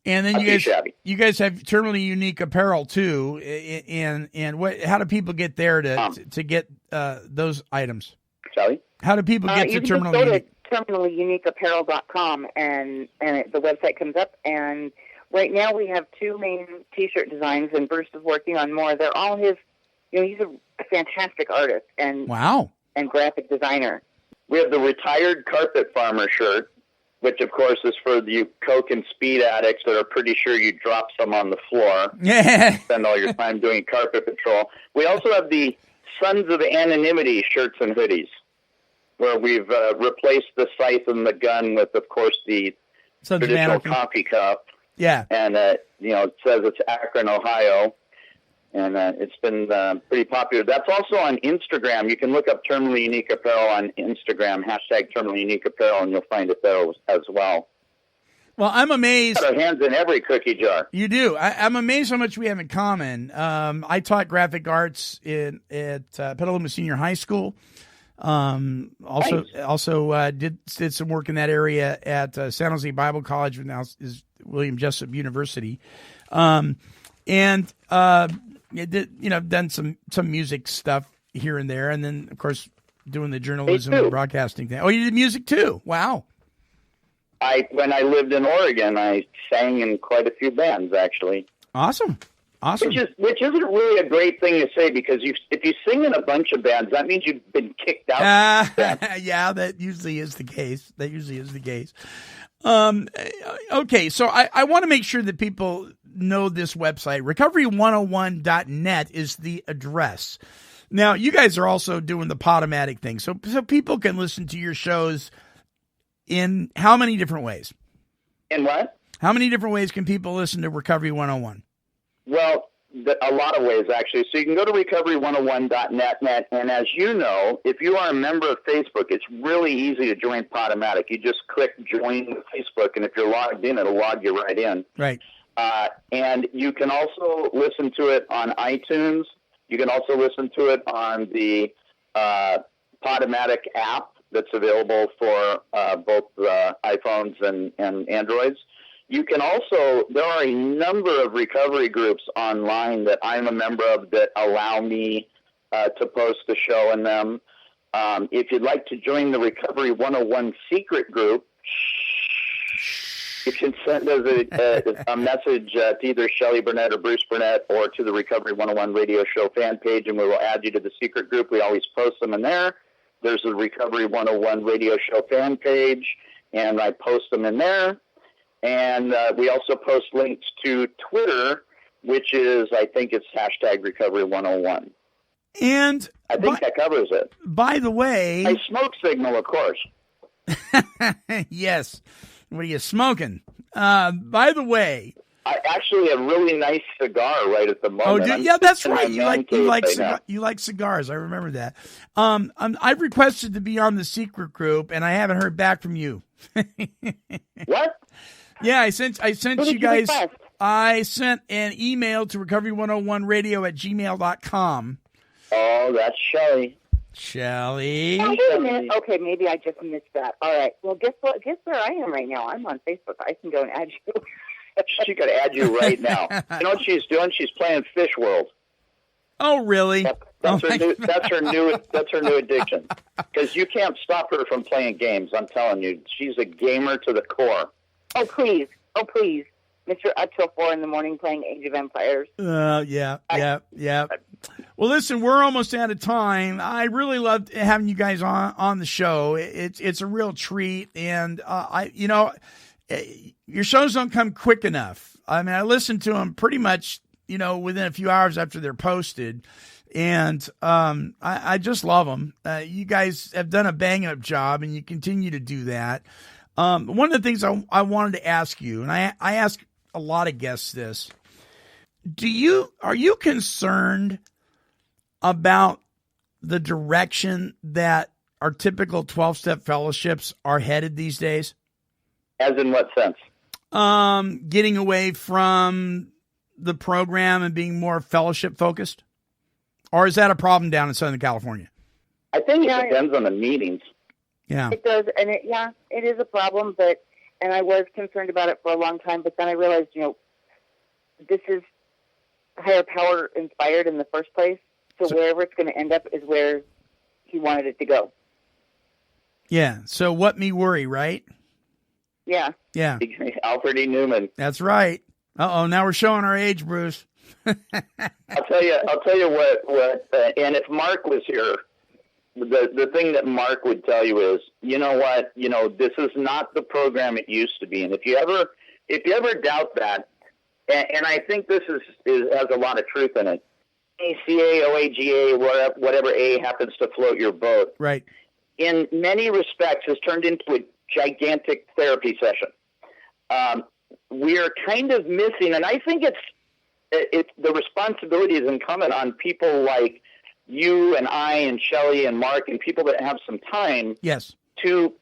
And then Not too shabby. you guys have terminally unique apparel too. And what? How do people get there to get those items? Shelly? How do people get to you can terminally just go unique? to terminallyuniqueapparel.com and the website comes up. And right now we have 2 main T-shirt designs, and Bruce is working on more. They're all his. He's a fantastic artist and graphic designer. We have the retired carpet farmer shirt, which of course is for you coke and speed addicts that are pretty sure you drop some on the floor. Yeah. Spend all your time doing carpet patrol. We also have the Sons of Anonymity shirts and hoodies, where we've replaced the scythe and the gun with, of course, the Sons of traditional Anarchy. coffee cup. Yeah. And, it says it's Akron, Ohio. And it's been pretty popular. That's also on Instagram. You can look up Terminally Unique Apparel on Instagram, #Terminally Unique Apparel, and you'll find it there as well. Well, I'm amazed. Got our hands in every cookie jar. You do. I'm amazed how much we have in common. I taught graphic arts at Petaluma Senior High School. Also did some work in that area at San Jose Bible College, which now is William Jessup University. Done some music stuff here and there, and then of course doing the journalism and broadcasting thing. Oh, you did music too? Wow. When I lived in Oregon, I sang in quite a few bands, actually. Awesome. Which isn't really a great thing to say, because if you sing in a bunch of bands, that means you've been kicked out. Yeah, that usually is the case. Okay, so I want to make sure that people know this website. Recovery101.net is the address. Now, you guys are also doing the Podomatic thing, so people can listen to your shows in how many different ways? In what? How many different ways can people listen to Recovery 101? Well, a lot of ways, actually. So you can go to recovery101.net, and as you know, if you are a member of Facebook, it's really easy to join Podomatic. You just click join Facebook, and if you're logged in, it'll log you right in. Right. And you can also listen to it on iTunes. You can also listen to it on the Podomatic app that's available for both iPhones and Androids. You can also, there are a number of recovery groups online that I'm a member of that allow me to post the show in them. If you'd like to join the Recovery 101 secret group, you can send us a message to either Shelly Burnett or Bruce Burnett, or to the Recovery 101 Radio Show fan page, and we will add you to the secret group. We always post them in there. There's the Recovery 101 Radio Show fan page, and I post them in there. And we also post links to Twitter, which is, I think it's #Recovery 101. And I think that covers it. By the way, I smoke signal, of course. Yes. What are you smoking? By the way, I actually have a really nice cigar right at the moment. Oh, yeah, that's right. You like cigars. I remember that. I've requested to be on the secret group, and I haven't heard back from you. What? Yeah, I sent you guys. I sent an email to recovery101radio@gmail.com. Oh, that's Shelly. Shelly. Oh, wait a minute. Okay, maybe I just missed that. All right. Well, guess what? Guess where I am right now? I'm on Facebook. I can go and add you. She could add you right now. You know what she's doing? She's playing Fish World. Oh, really? That's her new addiction. Because you can't stop her from playing games. I'm telling you, she's a gamer to the core. Oh, please. Mr. Up till 4 in the morning playing Age of Empires. Yeah. Well, listen, we're almost out of time. I really loved having you guys on the show. It's a real treat, and your shows don't come quick enough. I mean, I listen to them pretty much, within a few hours after they're posted, and I just love them. You guys have done a bang-up job, and you continue to do that. One of the things I wanted to ask you, and I ask a lot of guests this, are you concerned about the direction that our typical 12-step fellowships are headed these days? As in what sense? Getting away from the program and being more fellowship focused? Or is that a problem down in Southern California? I think it depends on the meetings. Yeah. It does, and it is a problem, and I was concerned about it for a long time, but then I realized, this is higher power inspired in the first place, so wherever it's going to end up is where he wanted it to go. Yeah, so what me worry, right? Yeah. Yeah. Alfred E. Newman. That's right. Uh-oh, now we're showing our age, Bruce. I'll tell you what, and if Mark was here, the thing that Mark would tell you is, you know what, this is not the program it used to be. And if you ever doubt that, and I think this has a lot of truth in it, ACA, OAGA, whatever A happens to float your boat. Right. In many respects has turned into a gigantic therapy session. We are kind of missing, and I think it's the responsibility is incumbent on people like you and I and Shelly and Mark and people that have some time. Yes. To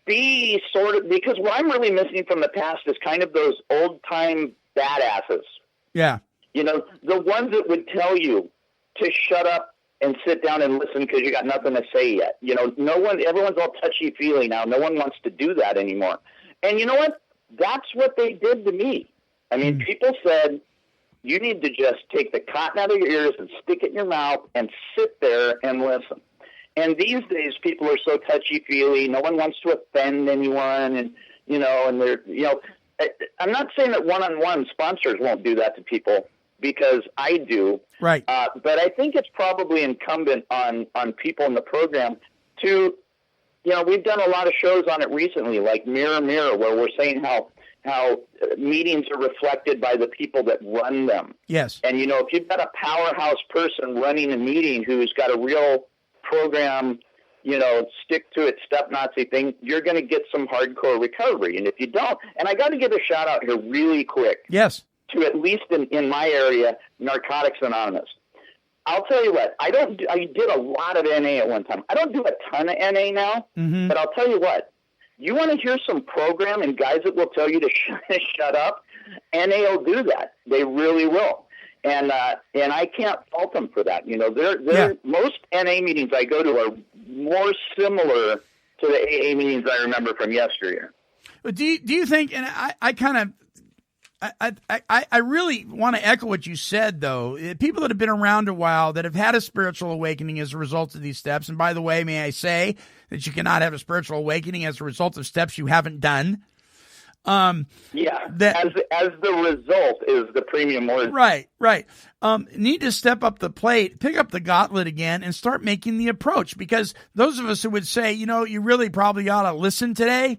be sort of, because what I'm really missing from the past is kind of those old time badasses. Yeah. The ones that would tell you to shut up and sit down and listen because you got nothing to say yet. Everyone's all touchy-feely now. No one wants to do that anymore. And you know what? That's what they did to me. I mean, people said, you need to just take the cotton out of your ears and stick it in your mouth and sit there and listen. And these days, people are so touchy-feely. No one wants to offend anyone. And, and they're, I'm not saying that one-on-one sponsors won't do that to people, because I do. Right. But I think it's probably incumbent on people in the program to, we've done a lot of shows on it recently, like Mirror, Mirror, where we're saying how meetings are reflected by the people that run them. Yes. And, if you've got a powerhouse person running a meeting who's got a real program, stick to it, step Nazi thing, you're going to get some hardcore recovery. And if you don't, and I got to give a shout out here really quick. Yes. To at least in my area, Narcotics Anonymous. I'll tell you what, I did a lot of NA at one time. I don't do a ton of NA now, but I'll tell you what, you want to hear some program and guys that will tell you to shut up, NA will do that. They really will. And I can't fault them for that. Most NA meetings I go to are more similar to the AA meetings I remember from yesteryear. But do you think, and I kind of, I really want to echo what you said, though. People that have been around a while, that have had a spiritual awakening as a result of these steps, and by the way, may I say that you cannot have a spiritual awakening as a result of steps you haven't done. As the result is the premium word. Right. Need to step up the plate, pick up the gauntlet again, and start making the approach. Because those of us who would say, you really probably ought to listen today,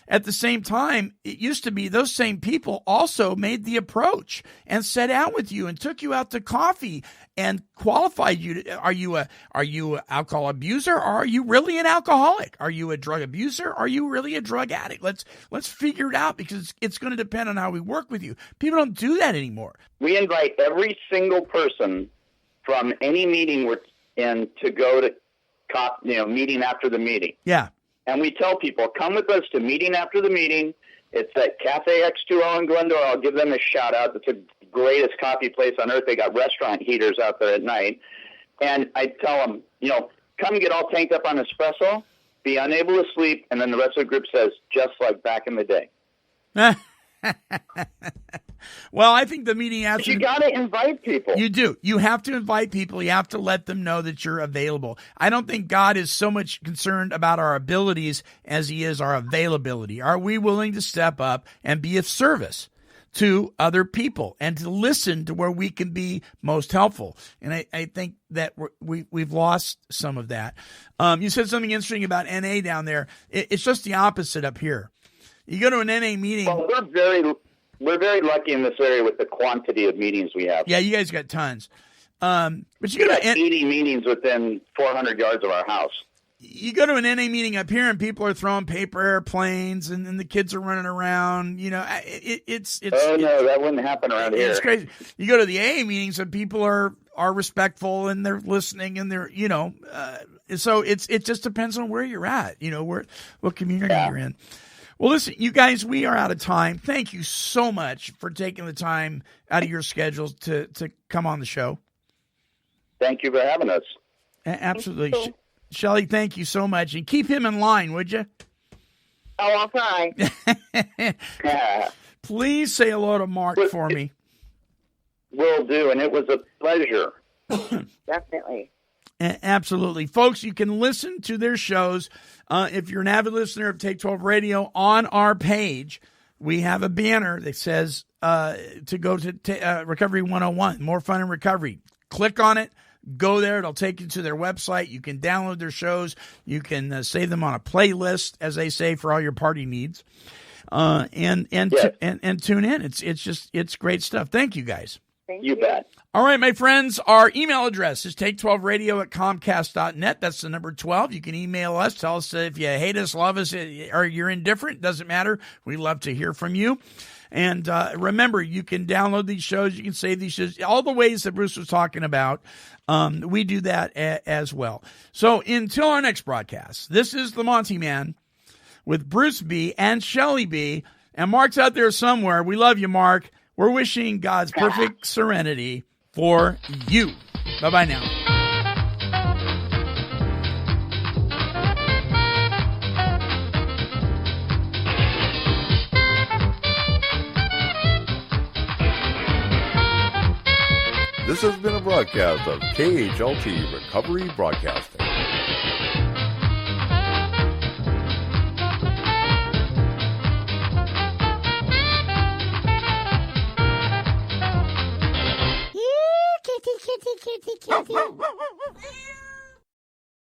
at the same time, it used to be those same people also made the approach and sat down with you and took you out to coffee and qualified you. Are you an alcohol abuser, or are you really an alcoholic? Are you a drug abuser? Or are you really a drug addict? Let's figure it out, because it's going to depend on how we work with you. People don't do that anymore. We invite every single person from any meeting we're in to go to meeting after the meeting. Yeah. And we tell people, come with us to meeting after the meeting. It's at Cafe X2O in Glendora. I'll give them a shout out. It's the greatest coffee place on earth. They got restaurant heaters out there at night. And I tell them, come get all tanked up on espresso, be unable to sleep, and then the rest of the group says, just like back in the day. Well, I think the meeting after... You got to invite people. You do. You have to invite people. You have to let them know that you're available. I don't think God is so much concerned about our abilities as he is our availability. Are we willing to step up and be of service to other people and to listen to where we can be most helpful? And I think that we've lost some of that. You said something interesting about NA down there. It's just the opposite up here. You go to an NA meeting... Well, we're very lucky in this area with the quantity of meetings we have. Yeah, you guys got tons. But you got 80 meetings within 400 yards of our house. You go to an NA meeting up here, and people are throwing paper airplanes, and the kids are running around. It's oh no, that wouldn't happen around here. It's crazy. You go to the AA meetings, and people are respectful, and they're listening, and they're so it just depends on where you're at. What community you're in. Well, listen, you guys, we are out of time. Thank you so much for taking the time out of your schedules to come on the show. Thank you for having us. Absolutely. Shelly, thank you so much. And keep him in line, would you? Oh, I'll try. Please say hello to Mark for me. Will do, and it was a pleasure. Definitely. Absolutely. Folks, you can listen to their shows. If you're an avid listener of Take 12 Radio, on our page, we have a banner that says to go to Recovery 101, More Fun in Recovery. Click on it. Go there. It'll take you to their website. You can download their shows. You can save them on a playlist, as they say, for all your party needs. And tune in. It's great stuff. Thank you, guys. You bet. All right, my friends, our email address is take12radio@comcast.net. That's the number 12. You can email us. Tell us if you hate us, love us, or you're indifferent. Doesn't matter. We love to hear from you. And remember, you can download these shows. You can save these shows. All the ways that Bruce was talking about, we do that as well. So until our next broadcast, this is the Monty Man with Bruce B. and Shelly B. And Mark's out there somewhere. We love you, Mark. We're wishing God's perfect serenity for you. Bye-bye now. This has been a broadcast of KHLT Recovery Broadcasting.